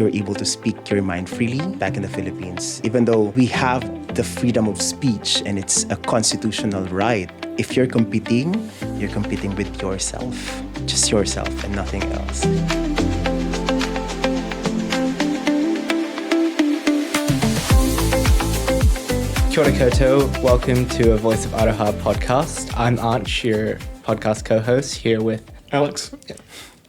you're able to speak your mind freely back in the Philippines. Even though we have the freedom of speech and it's a constitutional right, if you're competing with yourself, just yourself and nothing else. Kia ora koutou. Welcome to a voiceofaroha podcast. I'm Anch, your podcast co-host, here with Alex.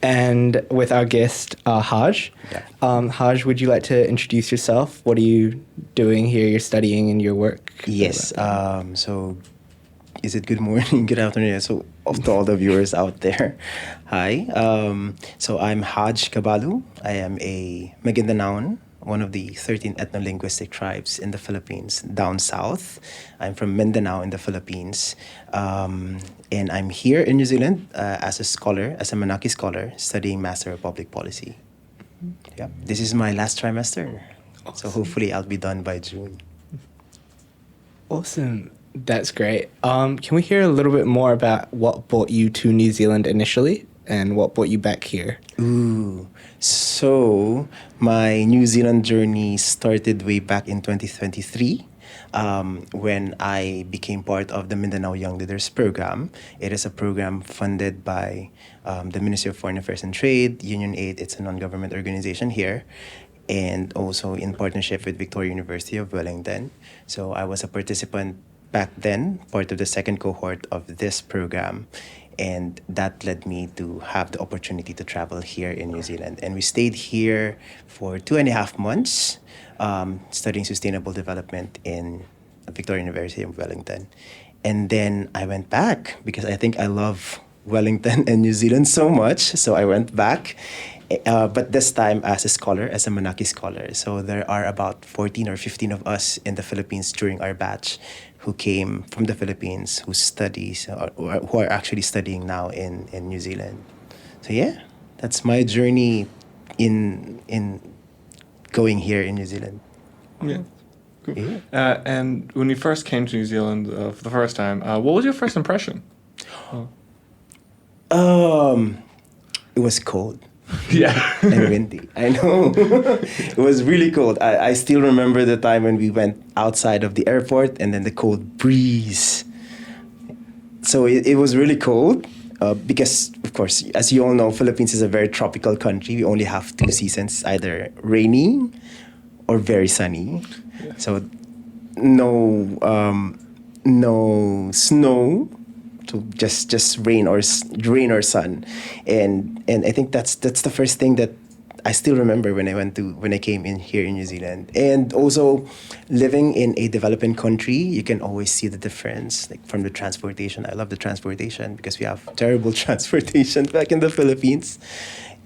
And with our guest, Haj. Yeah. Haj, would you like to introduce yourself? What are you doing here? You're studying in your work? Yes. So is it good morning, good afternoon? So to all the viewers out there, hi. So I'm Haj Kabalu. I am a Magindanaon, one of the 13 ethno-linguistic tribes in the Philippines, down south. I'm from Mindanao in the Philippines. And I'm here in New Zealand as a scholar, as a Manaki scholar, studying Master of Public Policy. Yeah, this is my last trimester. Awesome. So hopefully I'll be done by June. Awesome. That's great. Can we hear a little bit more about what brought you to New Zealand initially and what brought you back here? Ooh. So my New Zealand journey started way back in 2023 when I became part of the Mindanao Young Leaders Program. It is a program funded by the Ministry of Foreign Affairs and Trade, Union Aid. It's a non-government organization here, and also in partnership with Victoria University of Wellington. So I was a participant back then, part of the second cohort of this program. And that led me to have the opportunity to travel here in New Zealand. And we stayed here for 2.5 months, studying sustainable development in Victoria University of Wellington. And then I went back because I think I love Wellington and New Zealand so much. So I went back, but this time as a scholar, as a Manaki scholar. So there are about 14 or 15 of us in the Philippines during our batch who came from the Philippines, who studies, or who are actually studying now in New Zealand. So yeah, that's my journey in going here in New Zealand. Yeah. Cool. Yeah. And when you first came to New Zealand for the first time, what was your first impression? It was cold. Yeah. And windy. I know. It was really cold. I still remember the time when we went outside of the airport and then the cold breeze. So it was really cold because, of course, as you all know, Philippines is a very tropical country. We only have 2 seasons, either rainy or very sunny. Yeah. So no snow. So just rain or sun, and I think that's the first thing that I still remember when I came in here in New Zealand. And also living in a developing country, you can always see the difference, like from the transportation. I love the transportation because we have terrible transportation back in the Philippines,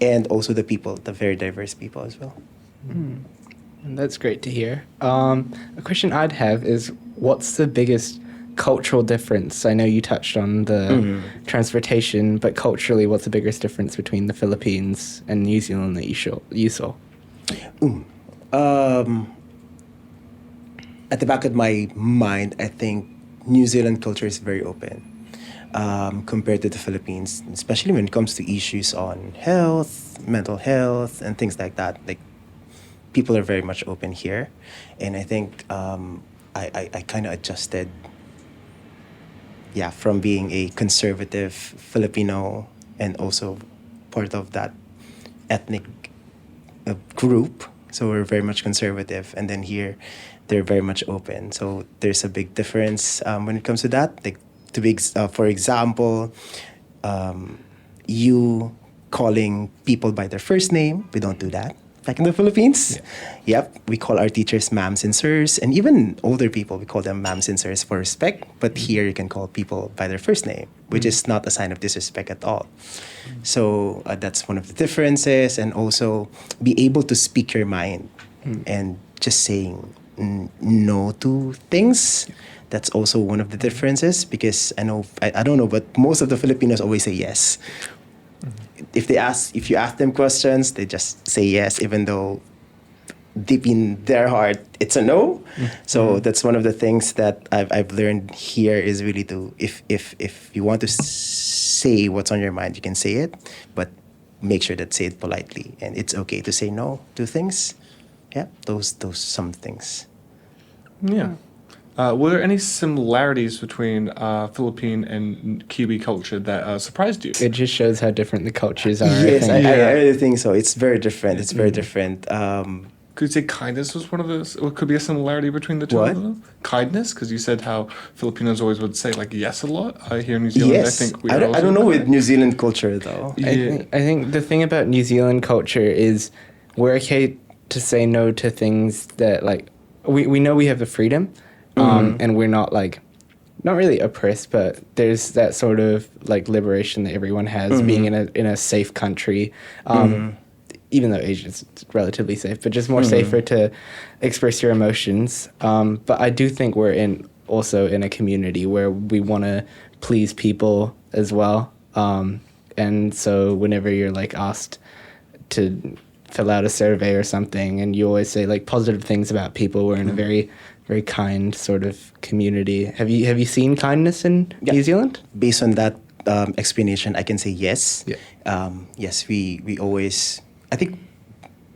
and also the people, the very diverse people as well. Mm. And that's great to hear. A question I'd have is, what's the biggest cultural difference? I know you touched on the transportation, but culturally, what's the biggest difference between the Philippines and New Zealand that you saw? At the back of my mind, I think New Zealand culture is very open compared to the Philippines, especially when it comes to issues on health, mental health, and things like that. Like, people are very much open here, and I think I kind of adjusted. Yeah, from being a conservative Filipino and also part of that ethnic group. So we're very much conservative. And then here, they're very much open. So there's a big difference when it comes to that. Like, for example, you calling people by their first name, we don't do that. Back in the Philippines, Yep, we call our teachers ma'ams and sirs, and even older people, we call them ma'ams and sirs for respect. But here, you can call people by their first name, which is not a sign of disrespect at all. So that's one of the differences, and also be able to speak your mind and just saying no to things. That's also one of the differences, because I don't know, but most of the Filipinos always say yes. If you ask them questions, they just say yes, even though deep in their heart it's a no. So that's one of the things that I've learned here, is really to, if you want to say what's on your mind, you can say it, but make sure that say it politely, and it's okay to say no to things. Yeah, those some things. Yeah. Were there any similarities between Philippine and Kiwi culture that surprised you? It just shows how different the cultures are. Yes, I think. Yeah. I really think so. It's very different. It's very different. Could you say kindness was one of those, or could be a similarity between the two What? of them? Kindness, because you said how Filipinos always would say like yes a lot. Here in New Zealand, I Yes, think we I are don't, I also don't know that with way. New Zealand culture though. Yeah. I think the thing about New Zealand culture is we're okay to say no to things that like we know we have the freedom, and we're not like not really oppressed, but there's that sort of like liberation that everyone has being in a safe country. Even though Asia's relatively safe, but just more safer to express your emotions. But I do think we're also in a community where we want to please people as well. And so whenever you're like asked to fill out a survey or something, and you always say like positive things about people, we're in a very, very kind sort of community. Have you seen kindness in New Zealand? Based on that explanation, I can say yes. Yeah. Yes, we always. I think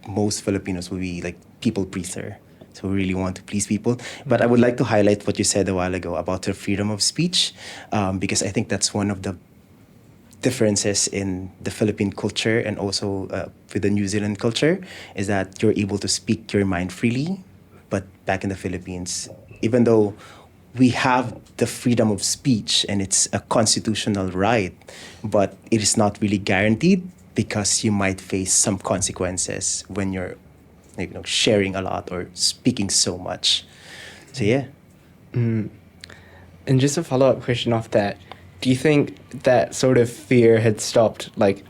most Filipinos will be like people pleaser, so we really want to please people. But I would like to highlight what you said a while ago about the freedom of speech, because I think that's one of the differences in the Philippine culture and also with the New Zealand culture is that you're able to speak your mind freely. But back in the Philippines, even though we have the freedom of speech and it's a constitutional right, but it is not really guaranteed because you might face some consequences when you're sharing a lot or speaking so much. So yeah. And just a follow-up question off that, do you think that sort of fear had stopped like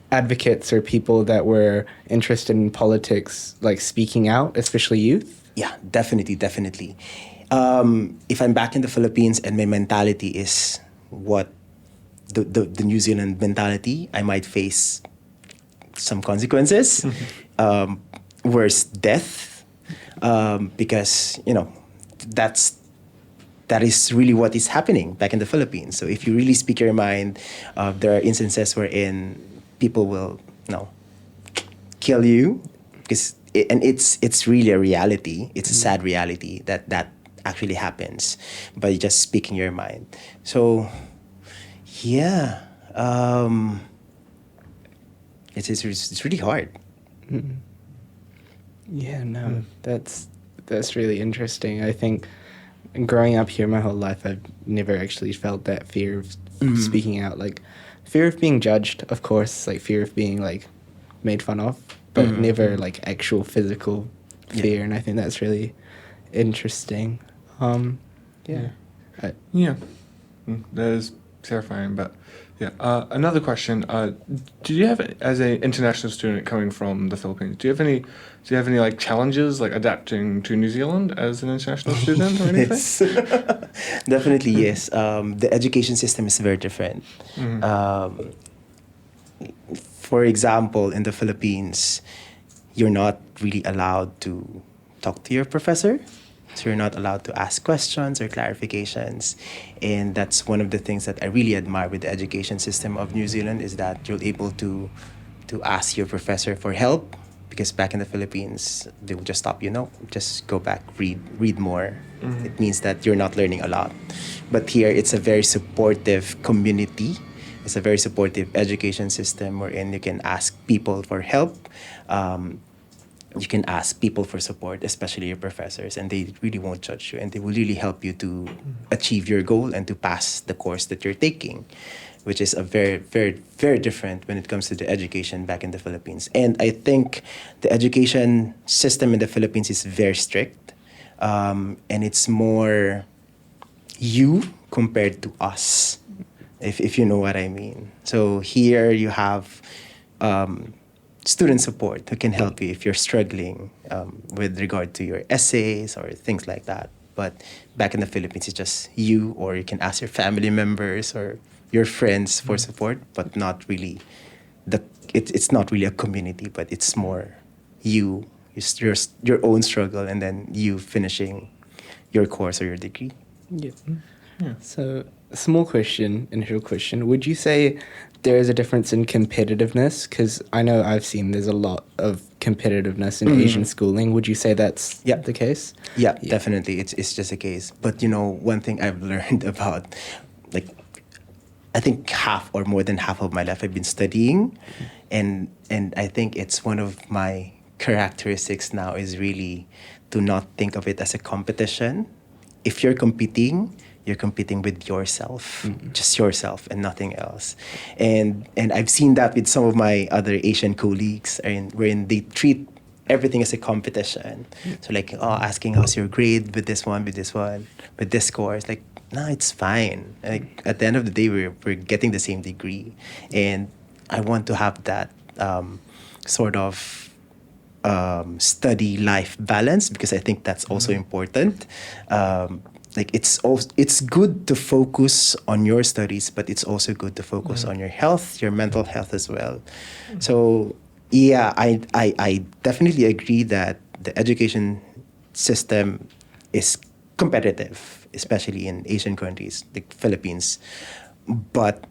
advocates or people that were interested in politics like speaking out, especially youth? Yeah, definitely. If I'm back in the Philippines and my mentality is what the New Zealand mentality, I might face some consequences. Worse, death, because that is really what is happening back in the Philippines. So if you really speak your mind, there are instances wherein people will kill you because it's really a reality. It's a sad reality that actually happens by just speaking your mind. So yeah, it's really hard. Yeah, no, that's really interesting. I think growing up here my whole life, I've never actually felt that fear of speaking out. Like fear of being judged, of course, like fear of being like made fun of, but never like actual physical fear. And I think that's really interesting. Yeah. Yeah, that is terrifying. But yeah, another question: do you have, as an international student coming from the Philippines, do you have any like challenges like adapting to New Zealand as an international student or anything? Yes. Definitely yes. The education system is very different. For example, in the Philippines, you're not really allowed to talk to your professor. So you're not allowed to ask questions or clarifications. And that's one of the things that I really admire with the education system of New Zealand is that you're able to ask your professor for help. Because back in the Philippines, they will just stop you. No, just go back, read more. It means that you're not learning a lot. But here, it's a very supportive community. It's a very supportive education system wherein you can ask people for help. You can ask people for support, especially your professors, and they really won't judge you, and they will really help you to achieve your goal and to pass the course that you're taking, which is a very, very, very different when it comes to the education back in the Philippines. And I think the education system in the Philippines is very strict, and it's more you compared to us, if you know what I mean. So here you have student support who can help you if you're struggling with regard to your essays or things like that. But back in the Philippines, it's just you, or you can ask your family members or your friends for support, but not really it's not really a community, but it's more you, your own struggle, and then you finishing your course or your degree. Yeah. Yeah. So small question, initial question. Would you say there is a difference in competitiveness? Because I know I've seen there's a lot of competitiveness in Asian schooling. Would you say that's Yeah. the case? Yeah, definitely. It's just a case. But you know, one thing I've learned about, like, I think half or more than half of my life I've been studying, and I think it's one of my characteristics now is really to not think of it as a competition. If you're competing with yourself, just yourself and nothing else. And I've seen that with some of my other Asian colleagues, wherein they treat everything as a competition. So like, asking how's your grade with this one, with this one, with this course. Like, no, it's fine. Like at the end of the day, we're getting the same degree, and I want to have that sort of study life balance, because I think that's also important. Like it's good to focus on your studies, but it's also good to focus on your health, your mental health as well. So yeah, I definitely agree that the education system is competitive, especially in Asian countries like Philippines. But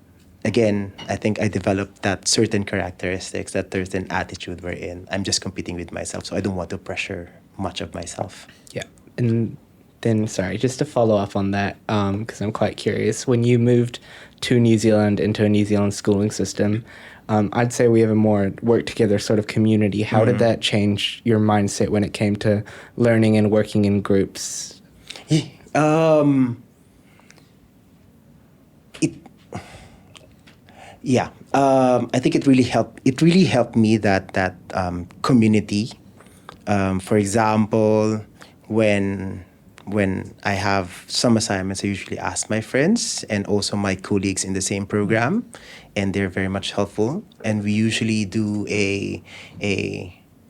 again, I think I developed that certain characteristics, that certain attitude wherein I'm just competing with myself. So I don't want to pressure much of myself. Yeah. And then, sorry, just to follow up on that, because I'm quite curious. When you moved to New Zealand into a New Zealand schooling system, I'd say we have a more work together sort of community. How did that change your mindset when it came to learning and working in groups? Yeah, it yeah, I think it really helped. It really helped me that community. For example, when I have some assignments, I usually ask my friends and also my colleagues in the same program, and they're very much helpful. And we usually do a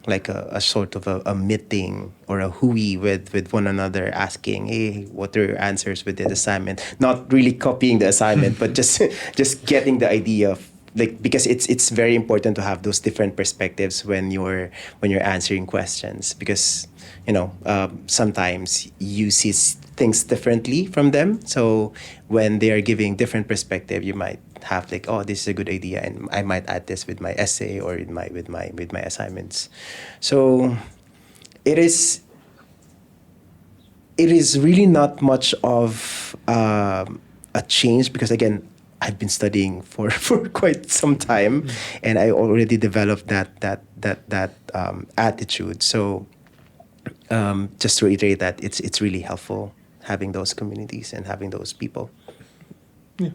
like a sort of a meeting or a hui with one another, asking, hey, what are your answers with the assignment? Not really copying the assignment, but just getting the idea of, like, because it's very important to have those different perspectives when you're answering questions, because sometimes you see things differently from them. So when they are giving different perspective, you might have like, oh, this is a good idea, and I might add this with my essay or with my assignments. So it is really not much of a change, because again, I've been studying for, for quite some time, and I already developed that attitude. So just to reiterate that it's really helpful having those communities and having those people. Yeah.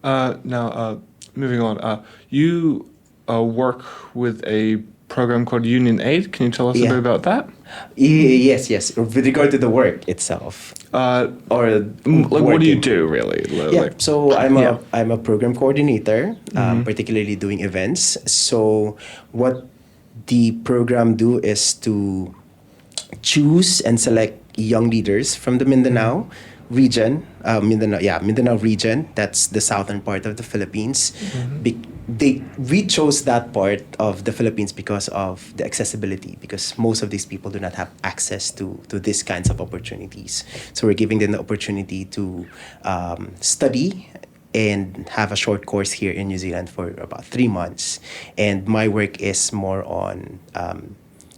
Now, moving on, you work with a program called Union Aid. Can you tell us a Yeah. bit about that? Yes. With regard to the work itself, or What do you working. do, really? Yeah, Like, so Yeah. I'm a program coordinator, particularly doing events. So what the program do is to choose and select young leaders from the Mindanao region, Mindanao region. That's the southern part of the Philippines. We chose that part of the Philippines because of the accessibility, because most of these people do not have access to these kinds of opportunities. So we're giving them the opportunity to study and have a short course here in New Zealand for about 3 months. And my work is more on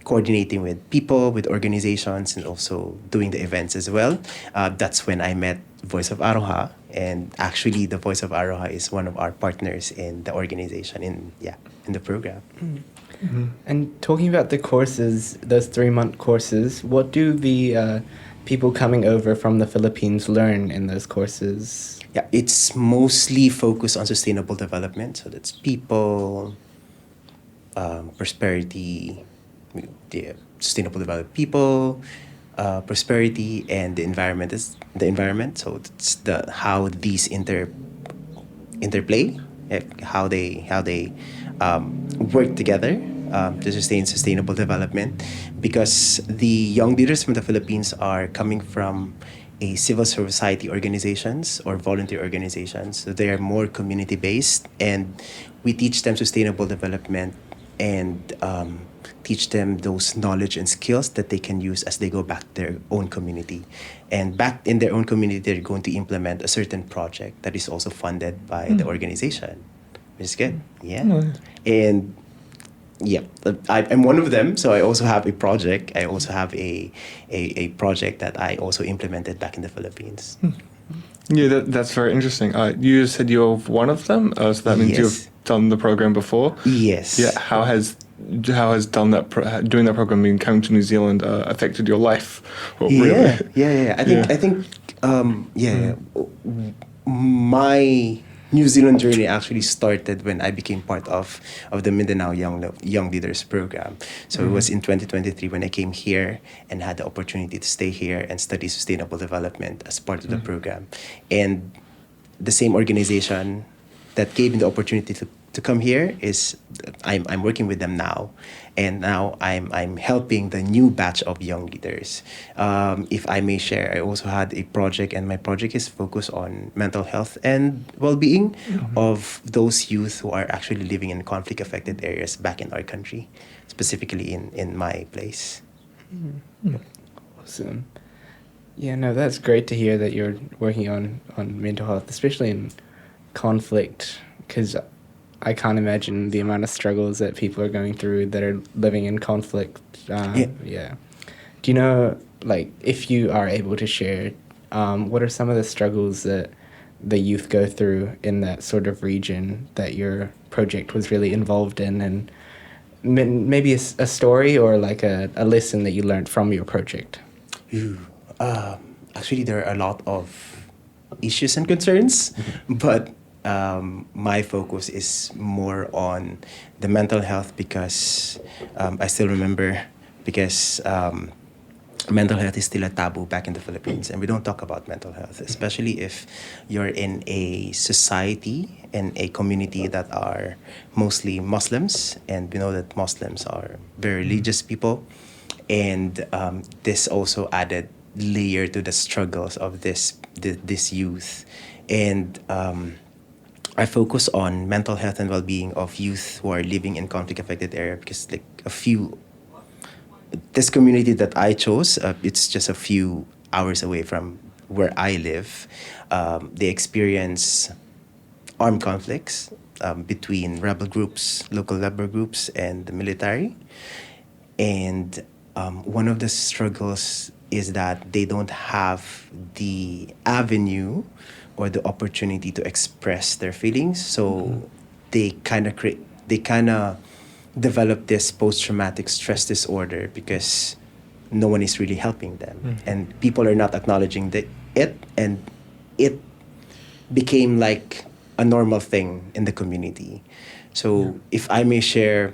coordinating with people, with organizations, and also doing the events as well. That's when I met Voice of Aroha, and actually the Voice of Aroha is one of our partners in the organization, in the program. And talking about the courses, those 3-month courses, what do the people coming over from the Philippines learn in those courses? Yeah, it's mostly focused on sustainable development. So that's people, prosperity, the sustainable developed people, prosperity, and the environment is the environment. So it's how these interplay, how they work together to sustain sustainable development. Because the young leaders from the Philippines are coming from a civil society organizations or volunteer organizations. So they are more community based, and we teach them sustainable development and teach them those knowledge and skills that they can use as they go back to their own community. And back in their own community, they're going to implement a certain project that is also funded by the organization, which is good. Yeah. And yeah, I'm one of them. So I also have a project. I also have a project that I also implemented back in the Philippines. Yeah, that's very interesting. You said you're one of them, so that means Yes. you've done the program before. Yes. Yeah. How has doing that program, being coming to New Zealand, affected your life? Well, Yeah, really? yeah. Yeah. I think, my New Zealand journey actually started when I became part of the Mindanao Young Leaders program. So it was in 2023 when I came here and had the opportunity to stay here and study sustainable development as part of the program. And the same organization that gave me the opportunity to come here is I'm working with them now, and now I'm helping the new batch of young leaders. If I may share, I also had a project, and my project is focused on mental health and well-being of those youth who are actually living in conflict-affected areas back in our country, specifically in my place. Awesome. Yeah, no, that's great to hear that you're working on mental health, especially in conflict, because I can't imagine the amount of struggles that people are going through that are living in conflict. Yeah. Do you know, like, if you are able to share, what are some of the struggles that the youth go through in that sort of region that your project was really involved in, and maybe a story or like a lesson that you learned from your project? Actually, there are a lot of issues and concerns, but my focus is more on the mental health because I still remember because mental health is still a taboo back in the Philippines, and we don't talk about mental health, especially if you're in a society and a community that are mostly Muslims, and we know that Muslims are very religious people, and this also added layer to the struggles of this youth, and I focus on mental health and well-being of youth who are living in conflict-affected area because this community that I chose, it's just a few hours away from where I live. They experience armed conflicts between rebel groups, local rebel groups, and the military. And one of the struggles is that they don't have the avenue or the opportunity to express their feelings. So they kind of develop this post-traumatic stress disorder because no one is really helping them. And people are not acknowledging it, and it became like a normal thing in the community. So if I may share,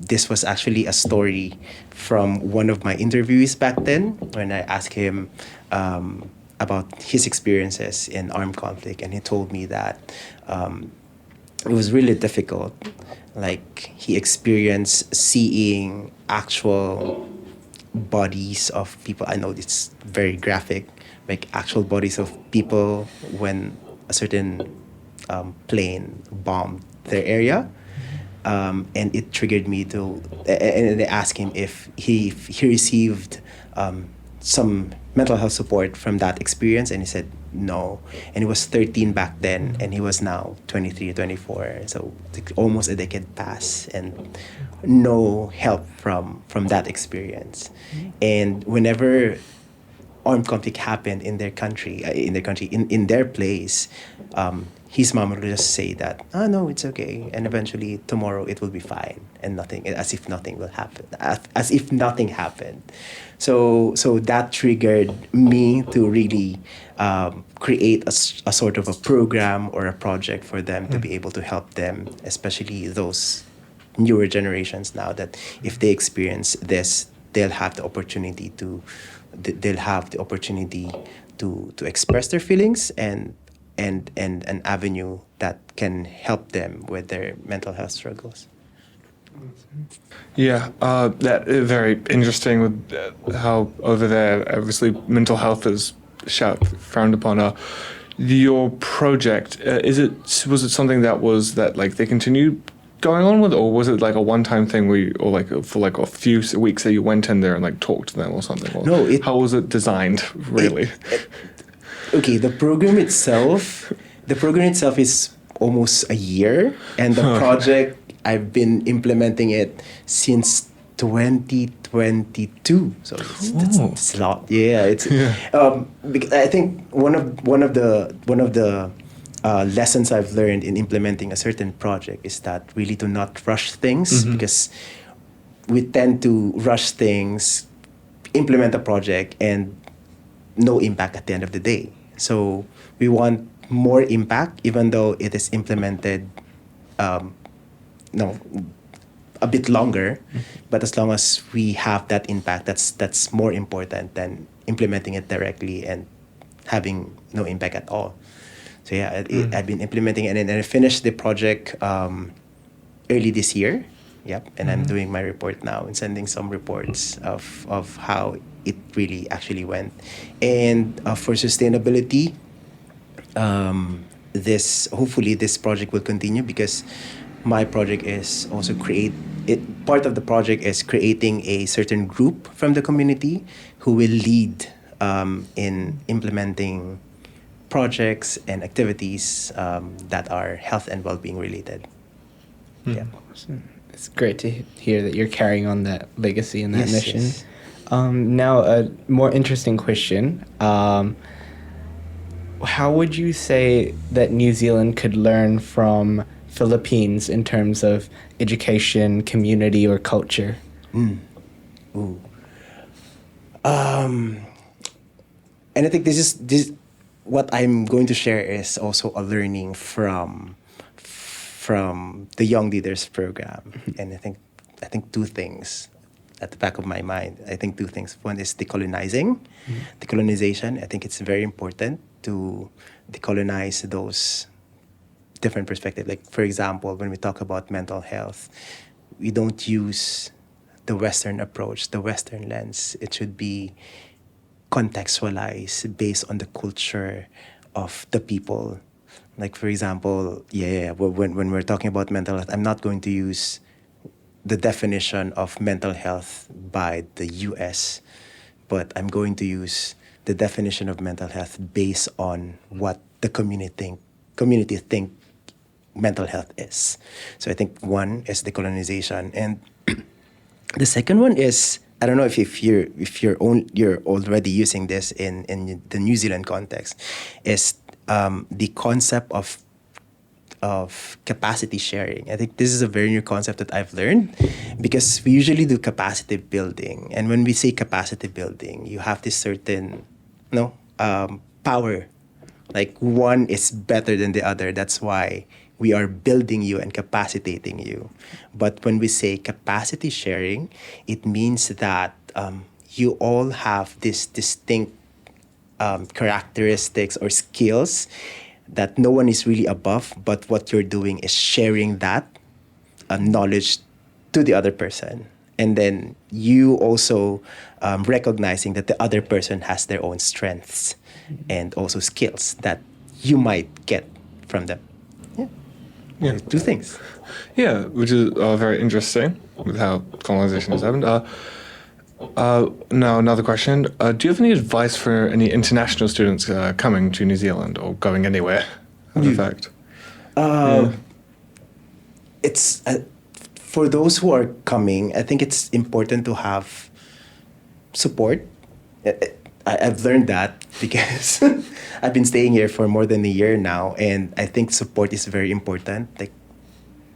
this was actually a story from one of my interviewees back then when I asked him about his experiences in armed conflict, and he told me that it was really difficult. Like he experienced seeing actual bodies of people. I know it's very graphic, like actual bodies of people when a certain plane bombed their area. And it triggered me to, and I asked him if he received some mental health support from that experience, and he said no. And he was 13 back then, and he was now 23 or 24, so almost a decade passed, and no help from that experience. And whenever armed conflict happened in their country, in their place, his mom would just say that, "Oh no, it's okay," and eventually tomorrow it will be fine, and nothing, as if nothing will happen, as if nothing happened. So that triggered me to really create a sort of a program or a project for them to be able to help them, especially those newer generations now, that if they experience this, they'll have the opportunity to express their feelings and an avenue that can help them with their mental health struggles. Yeah, that is very interesting with how over there, obviously, mental health is frowned upon. Your project, was it something that like they continued going on with it, or was it like a one-time thing where you, or like for like a few weeks that you went in there and like talked to them or something? Or No, how was it designed, really? Okay, the program itself is almost a year, and the project, I've been implementing it since 2022. So it's a lot. Yeah, it's I think one of the lessons I've learned in implementing a certain project is that really to not rush things, because we tend to rush things, implement a project, and no impact at the end of the day. So we want more impact, even though it is implemented, no, a bit longer. But as long as we have that impact, that's more important than implementing it directly and having no impact at all. So yeah, I've been implementing it, and then I finished the project early this year. Yep, and I'm doing my report now and sending some reports of how it really actually went. And for sustainability, this hopefully this project will continue, because my project is also part of the project is creating a certain group from the community who will lead in implementing projects and activities that are health and well-being related. Yeah. Awesome. It's great to hear that you're carrying on that legacy and that Yes, mission. yes. Now, a more interesting question. How would you say that New Zealand could learn from Philippines in terms of education, community, or culture? And I think this what I'm going to share is also a learning from the Young Leaders program. And I think two things at the back of my mind. I think two things. One is decolonization. I think it's very important to decolonize those different perspectives. Like, for example, when we talk about mental health, we don't use the Western approach, the Western lens. It should be contextualized based on the culture of the people. Like, for example, when we're talking about mental health, I'm not going to use the definition of mental health by the US, but I'm going to use the definition of mental health based on what the community think mental health is. So I think one is decolonization, and the second one is, I don't know if you're already using this in the New Zealand context, is the concept of capacity sharing. I think this is a very new concept that I've learned, because we usually do capacity building, and when we say capacity building, you have this certain power, like one is better than the other. That's why we are building you and capacitating you. But when we say capacity sharing, it means that you all have this distinct characteristics or skills that no one is really above, but what you're doing is sharing that knowledge to the other person. And then you also recognizing that the other person has their own strengths and also skills that you might get from them. Yeah. Two things. Yeah, which is very interesting with how colonization has happened. Now, another question. Do you have any advice for any international students coming to New Zealand or going anywhere, in fact? It's for those who are coming, I think it's important to have support. I've learned that because I've been staying here for more than a year now, and I think support is very important. Like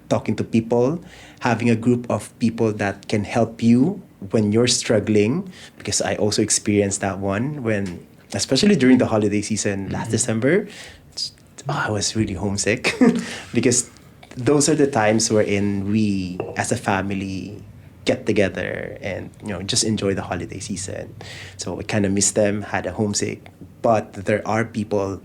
talking to people, having a group of people that can help you when you're struggling, because I also experienced that one when, especially during the holiday season last December, I was really homesick because those are the times wherein we as a family get together and just enjoy the holiday season. So I kind of miss them, had a homesick, but there are people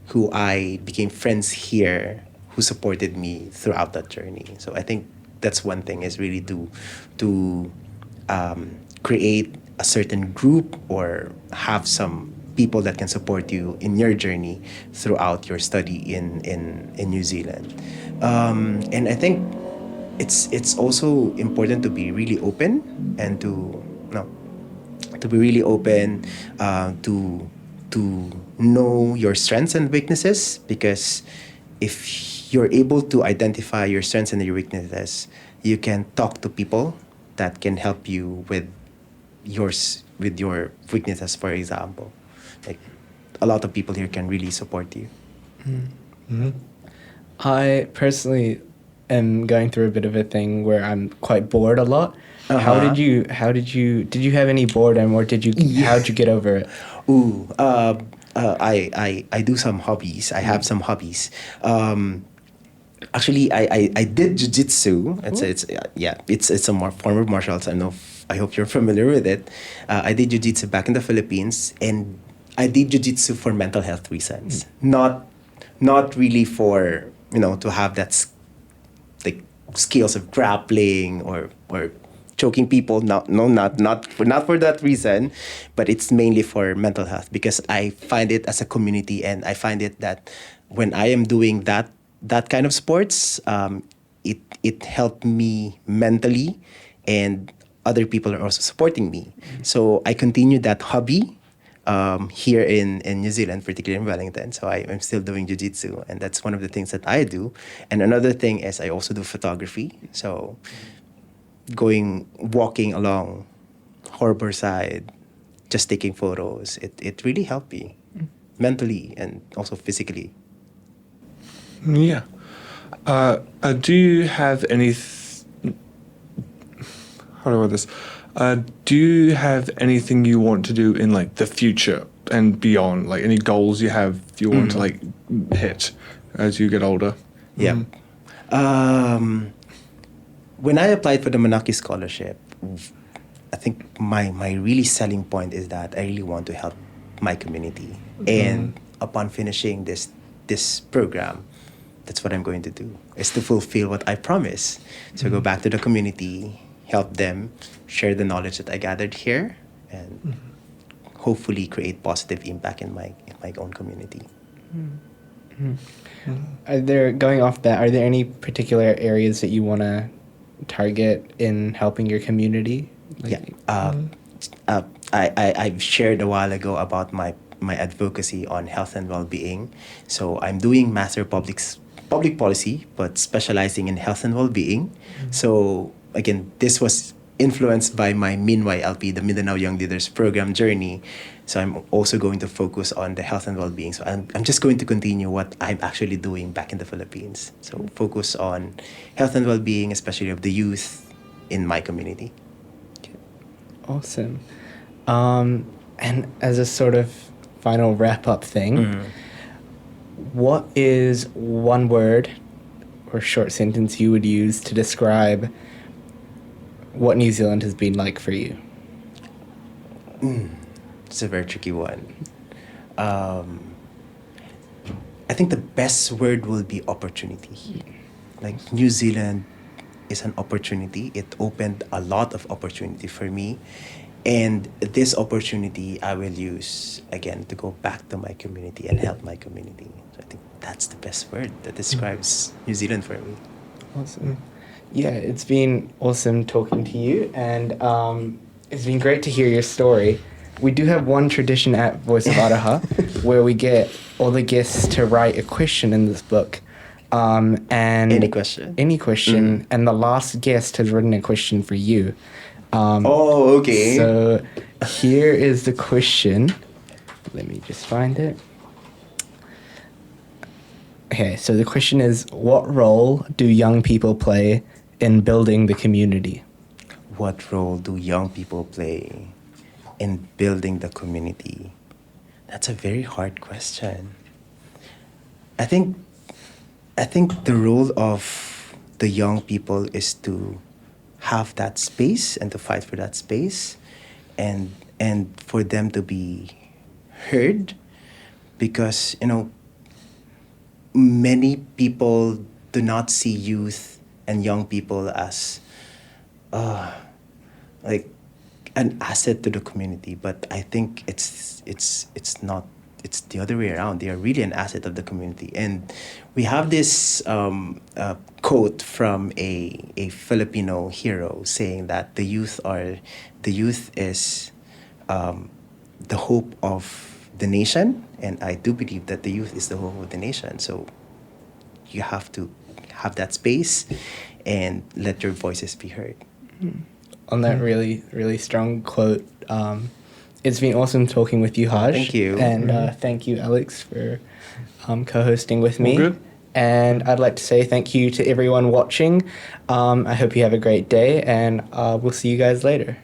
who I became friends here who supported me throughout that journey. So I think that's one thing, is really to create a certain group or have some people that can support you in your journey throughout your study in New Zealand. And I think it's also important to be really open and no to be really open, to know your strengths and weaknesses, because if you're able to identify your strengths and your weaknesses, you can talk to people that can help you with your weaknesses. For example, like a lot of people here can really support you. I personally am going through a bit of a thing where I'm quite bored a lot. Did you have any boredom, or how'd you get over it? Ooh, I do some hobbies. I have some hobbies. Actually, I did jujitsu. It's a form of martial arts. I hope you're familiar with it. I did jujitsu back in the Philippines, and I did jujitsu for mental health reasons. Not really for to have like skills of grappling or choking people. Not for that reason, but it's mainly for mental health, because I find it as a community, and I find it that when I am doing that kind of sports, it helped me mentally, and other people are also supporting me. So I continued that hobby here in New Zealand, particularly in Wellington. So I'm still doing jiu-jitsu, and that's one of the things that I do. And another thing is I also do photography. So walking along harbor side, just taking photos, it really helped me mentally and also physically. Yeah. Do you have any? How do I word this? Do you have anything you want to do in like the future and beyond? Like any goals you have you want to like hit as you get older? Yeah. When I applied for the Manaki scholarship, I think my really selling point is that I really want to help my community. And upon finishing this program, that's what I'm going to do, is to fulfill what I promised. So go back to the community, help them, share the knowledge that I gathered here, and hopefully create positive impact in my own community. Going off that, are there any particular areas that you want to target in helping your community? I've shared a while ago about my advocacy on health and well-being. So I'm doing Master of Public Policy, but specializing in health and well-being. So again, this was influenced by my MINYLP, the Mindanao Young Leaders Program journey. So I'm also going to focus on the health and well-being. So I'm just going to continue what I'm actually doing back in the Philippines. So focus on health and well-being, especially of the youth in my community. Awesome. And as a sort of final wrap-up thing, what is one word or short sentence you would use to describe what New Zealand has been like for you? It's a very tricky one. I think the best word will be opportunity. Like New Zealand is an opportunity. It opened a lot of opportunity for me. And this opportunity I will use again to go back to my community and help my community. So I think that's the best word that describes New Zealand for me. Awesome. Yeah, it's been awesome talking to you, and it's been great to hear your story. We do have one tradition at Voice of Araha where we get all the guests to write a question in this book. And Any question? Any question. And the last guest has written a question for you. Okay. So here is the question. Let me just find it. Okay, so the question is, what role do young people play in building the community? What role do young people play in building the community? That's a very hard question. I think the role of the young people is to have that space and to fight for that space, and for them to be heard, because many people do not see youth and young people as like an asset to the community, but I think it's not. It's the other way around. They are really an asset of the community, and we have this quote from a Filipino hero saying that the youth is the hope of the nation, and I do believe that the youth is the hope of the nation. So you have to have that space and let your voices be heard. On that really, really strong quote, it's been awesome talking with you, Haj. Thank you. And thank you, Alex, for co-hosting with me. All good. And I'd like to say thank you to everyone watching. I hope you have a great day, and we'll see you guys later.